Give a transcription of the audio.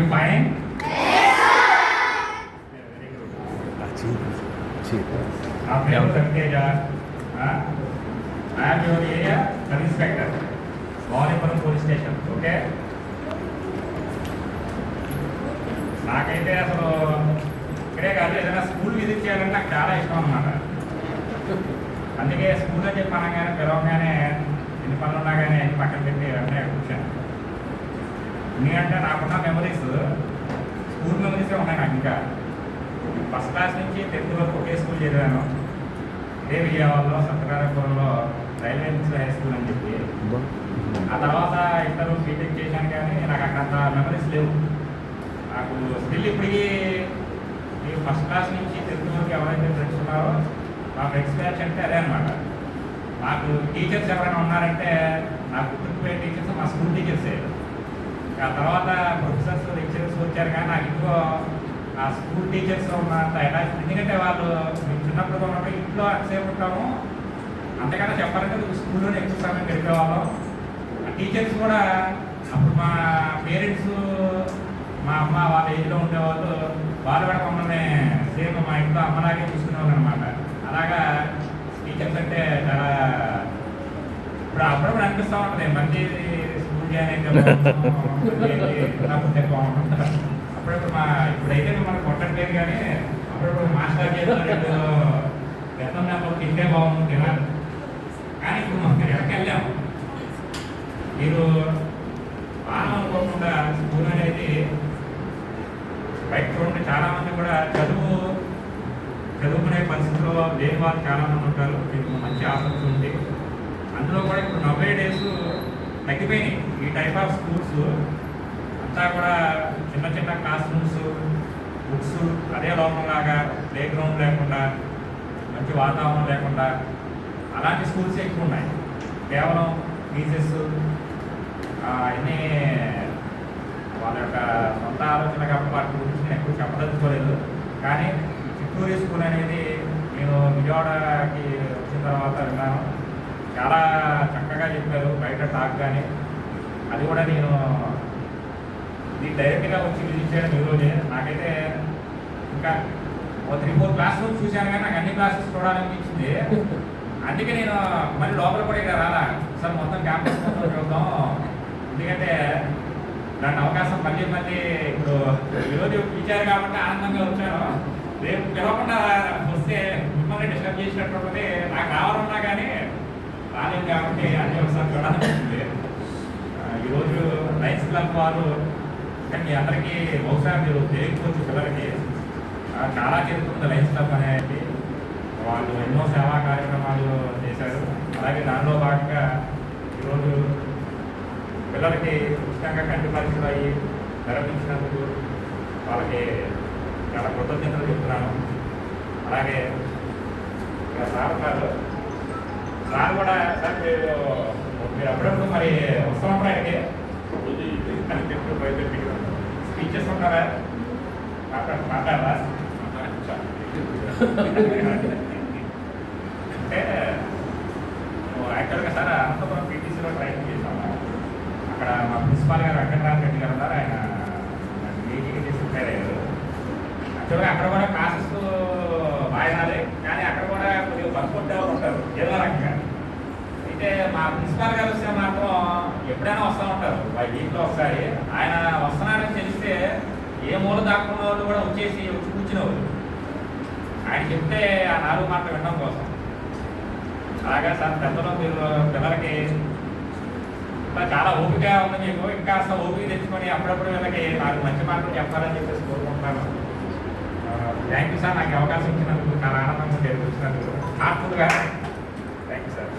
you fine? Our name is Santeja. I am your area service inspector, Bhavanipuram police station. Okay? నాకైతే అసలు ఇక్కడే కాదు ఏదైనా school visit చేయాలంటే నాకు చాలా ఇష్టం అన్నమాట. అందుకే స్కూల్ అని చెప్పి అనగానే పిలవగానే ఎన్ని పనులు ఉన్నా కానీ అన్ని పక్కన పెట్టి వెంటనే కూర్చాను. ఎందుకంటే నాకున్న మెమరీస్ స్కూల్ మెమరీసే ఉన్నాయి నాకు. ఇంకా ఫస్ట్ క్లాస్ నుంచి 10th వరకు ఒకే స్కూల్ చదివాను. ఇదే విజయవాడలో సత్యనారాయణపురంలో రైల్వే హై స్కూల్ అని చెప్పి. ఆ తర్వాత ఇంటర్ బీటెక్ చేశాను కానీ నాకు అక్కడ మెమరీస్ లేవు. నాకు స్టిల్ ఇప్పటికీ ఈ ఫస్ట్ క్లాస్ నుంచి 10th వరకు ఎవరైతే ఫ్రెండ్స్ ఉన్నారో మా ఫ్రెండ్స్ బ్యాచ్ అంటే అదే అనమాట. నాకు టీచర్స్ ఎవరైనా ఉన్నారంటే నాకు గుర్తుకుపోయే టీచర్స్ మా స్కూల్ టీచర్సే. ఆ తర్వాత ప్రొఫెసర్స్ లెక్చరర్స్ వచ్చారు కానీ నాకు ఇంకో ఆ స్కూల్ టీచర్స్ ఉన్నంత అటాచ్మెంట్. ఎందుకంటే వాళ్ళు మేము చిన్నప్పుడు ఉన్నప్పుడు ఇంట్లో ఎంతసేపు ఉంటాము, అంతకన్నా చెప్పాలంటే స్కూల్లోనే ఎక్కువ సమయం గడిపేవాళ్ళం. ఆ టీచర్స్ కూడా అప్పుడు మా పేరెంట్స్ మా అమ్మ వాళ్ళ ఏజ్లో ఉండేవాళ్ళు. వాళ్ళు కూడా మమ్మల్ని సేమ్ మా ఇంట్లో అమ్మలాగే చూసుకునేవాళ్ళు అనమాట. అలాగా టీచర్స్ అంటే చాలా ఇప్పుడు అప్పుడప్పుడు అనిపిస్తూ ఉంటుంది మంచి స్కూల్ జాయిన్ అయితే బాగుంటుంది. అప్పుడప్పుడు ఇప్పుడైతే మనకు కొట్టట్లేదు కానీ అప్పుడప్పుడు మాస్టర్ చేస్తున్నట్టు గతం నాకు తింటే బాగుంది తినాలి. కానీ ఇప్పుడు మనం ఎక్కడికి వెళ్ళాము. మీరు బాగా అనుకోకుండా స్కూల్ అనేది బయట చూడండి చాలామంది కూడా చదువుకునే పరిస్థితుల్లో లేని వాళ్ళు చాలామంది ఉంటారు. మీకు మంచి ఆసక్తి ఉంది. అందులో కూడా ఇప్పుడు 90 days తగ్గిపోయినాయి ఈ టైప్ ఆఫ్ స్కూల్స్ అంతా. కూడా చిన్న చిన్న క్లాస్ రూమ్స్, బుక్స్ అదే లోపంలాగా, ప్లే గ్రౌండ్ లేకుండా, మంచి వాతావరణం లేకుండా అలాంటి స్కూల్స్ ఎక్కువ ఉన్నాయి. కేవలం టీచర్స్ అన్నీ వాళ్ళ యొక్క సొంత ఆలోచన కాబట్టి వాటి గురించి నేను ఎక్కువ చెప్పదలుచుకోలేదు. కానీ చిత్తూరు స్కూల్ అనేది నేను విజయవాడకి వచ్చిన తర్వాత విన్నాను. చాలా చక్కగా చెప్పారు బయట టాక్. కానీ అది కూడా నేను ఇది డైరెక్ట్గా వచ్చి విజిట్ చేయడం ఈరోజే. నాకైతే ఇంకా 3-4 క్లాస్ రూమ్స్ చూశాను కానీ నాకు అన్ని క్లాసెస్ చూడాలనిపించింది. అందుకే నేను మళ్ళీ లోపల కూడా ఇక్కడ రాలా, సార్ మొత్తం క్యాంపస్ మొత్తం చూద్దాం. ఎందుకంటే దాని అవకాశం మళ్ళీ ఇప్పుడు ఈరోజు ఇచ్చారు కాబట్టి ఆనందంగా వచ్చాను. రేపు పిలవకుండా వస్తే మిమ్మల్ని డిస్టర్బ్ చేసినట్టు ఉంటుంది. నాకు రావాలన్నా కానీ రాలేదు కాబట్టి అన్ని ఒకసారి చూడాలనిపిస్తుంది. ఈరోజు లయన్స్ క్లబ్ వారు కానీ మీ అందరికీ బహుశా మీరు తెలియకపోవచ్చు, పిల్లలకి చాలా జరుగుతుంది లయన్స్ క్లబ్ అనేది. వాళ్ళు ఎన్నో సేవా కార్యక్రమాలు చేశారు. అలాగే దానిలో భాగంగా ఈరోజు పిల్లలకి ఉచితంగా కంటి పరీక్షలు అయ్యి నిర్వహించినందుకు వాళ్ళకి చాలా కృతజ్ఞతలు చెప్తున్నాను. అలాగే సార్ కూడా సార్ మీరు అప్పుడప్పుడు మరి వస్తున్నప్పుడు ఆయనకి కనిపెట్టు బయటపెట్టి స్పీచెస్ ఉంటారా, మాట్లాడరా? అంటే యాక్చువల్గా సార్ అనంతపురం పీటీసీలో ట్రైనింగ్ చేసాము. అక్కడ మా ప్రిన్సిపాల్ గారు వెంకటరామ రెడ్డి గారు ఉన్నారు. ఆయన మీటింగ్ చేసి ప్రిపేర్ అయ్యారు. యాక్చువల్గా అక్కడ కూడా క్లాసెస్ బాగానే, కానీ అక్కడ కూడా కొద్దిగా వర్కౌట్ ఎవరు ఉంటారు ఏదో రకంగా. అయితే మా ప్రిన్సిపాల్ గారు వస్తే మాత్రం ఎప్పుడైనా వస్తూ ఉంటారు, వీక్లో ఒకసారి. ఆయన వస్తున్నారని తెలిస్తే ఏ మూల దాక్కున్న వాళ్ళు కూడా వచ్చి కూర్చునేవారు. ఆయన చెప్తే ఆ 4 మాటలు వినడం కోసం. అలాగా సార్ పెద్దలో మీరు పిల్లలకి చాలా ఓపిక ఉంది మీకు, ఇంకా అసలు ఓపిక తెచ్చుకొని అప్పుడప్పుడు వీళ్ళకి 4 మంచి మాటలు చెప్పాలని చెప్పేసి కోరుకుంటున్నాను. థ్యాంక్ యూ సార్, నాకు అవకాశం ఇచ్చినందుకు చాలా ఆనందంగా వచ్చినందుకు హార్ట్ఫుల్గా థ్యాంక్ యూ సార్.